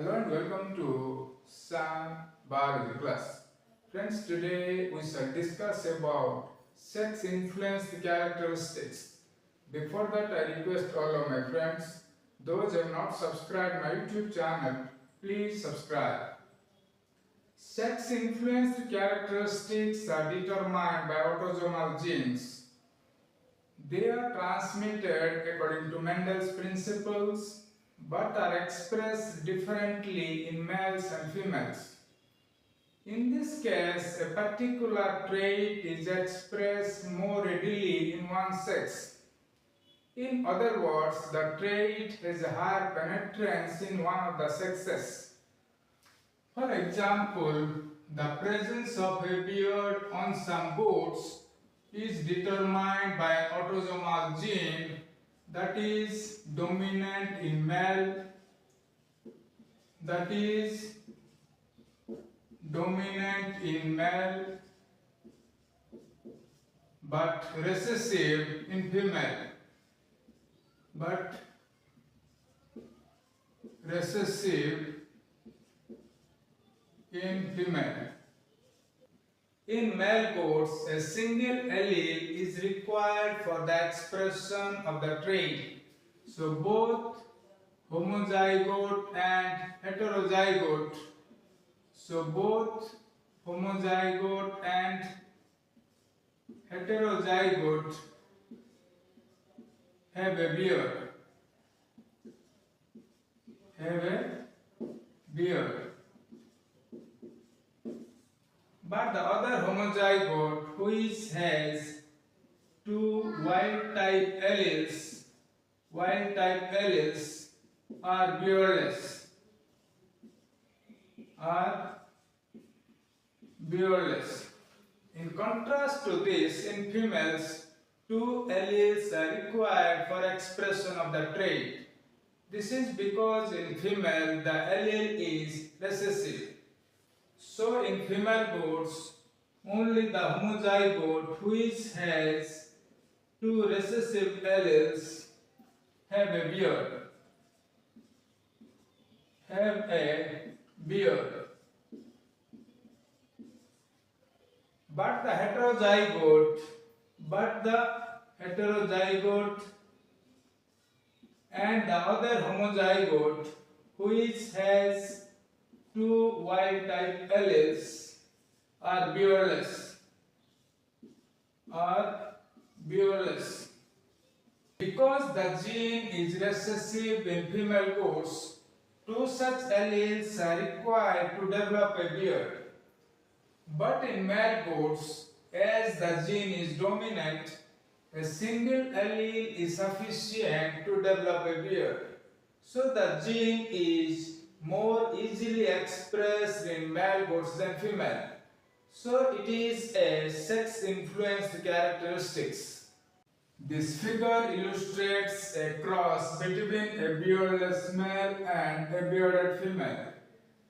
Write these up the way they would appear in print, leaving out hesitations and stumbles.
Hello and welcome to Sam Biology class. Friends, today we shall discuss about sex-influenced characteristics. Before that, I request all of my friends, those who have not subscribed my YouTube channel, please subscribe. Sex-influenced characteristics are determined by autosomal genes. They are transmitted according to Mendel's principles but are expressed differently in males and females. In this case, a particular trait is expressed more readily in one sex. In other words, the trait has a higher penetrance in one of the sexes. For example, the presence of a beard on some boots is determined by an autosomal gene that is dominant in male, but recessive in female. In male goats, a single allele is required for the expression of the trait. So both homozygote and heterozygote have a beard. But the other homozygote has two wild type alleles are beardless. In contrast to this, in females, two alleles are required for expression of the trait. This is because in female the allele is recessive. So in female goats, only the homozygote has two recessive alleles have a beard. But the heterozygote and the other homozygote has two wild type alleles are beardless. Because the gene is recessive in female goats, two such alleles are required to develop a beard. But in male goats, as the gene is dominant, a single allele is sufficient to develop a beard. So the gene is more easily expressed in male goats than female. So it is a sex-influenced characteristics. This figure illustrates a cross between a beardless male and a bearded female.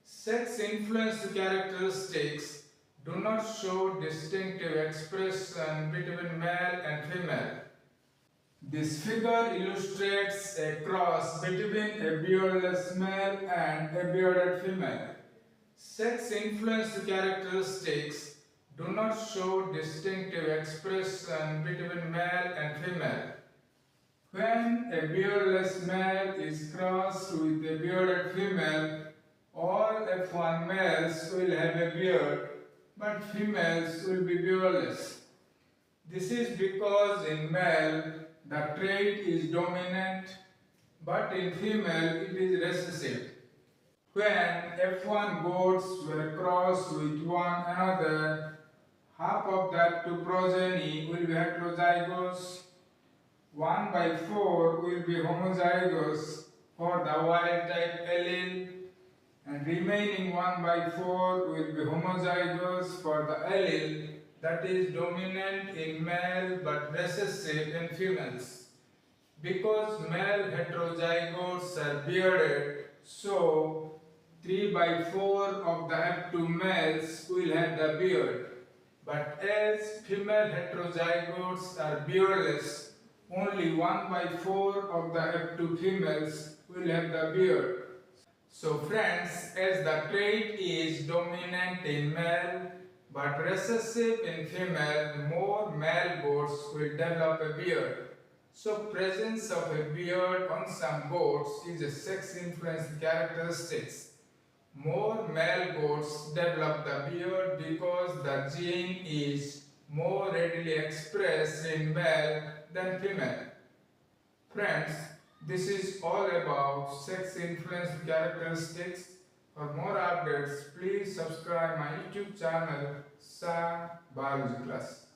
Sex-influenced characteristics do not show distinctive expression between male and female. This figure illustrates a cross between a beardless male and a bearded female. Sex-influenced characteristics do not show distinctive expression between male and female. When a beardless male is crossed with a bearded female, all F1 males will have a beard, but females will be beardless. This is because in male the trait is dominant, but in female it is recessive. When F1 goats were crossed with one another, half of that two progeny will be heterozygous, 1/4 will be homozygous for the wild type allele, and remaining 1/4 will be homozygous for the allele that is dominant in male but recessive in females. Because male heterozygotes are bearded, so 3/4 of the F2 males will have the beard. But as female heterozygotes are beardless, only 1/4 of the F2 females will have the beard. So friends, as the trait is dominant in male but recessive in female, more male goats will develop a beard. So presence of a beard on some goats is a sex-influenced characteristic. More male goats develop the beard because the gene is more readily expressed in male than female. Friends, this is all about sex-influenced characteristics. For more updates, please subscribe my YouTube channel, Sa Biology Class.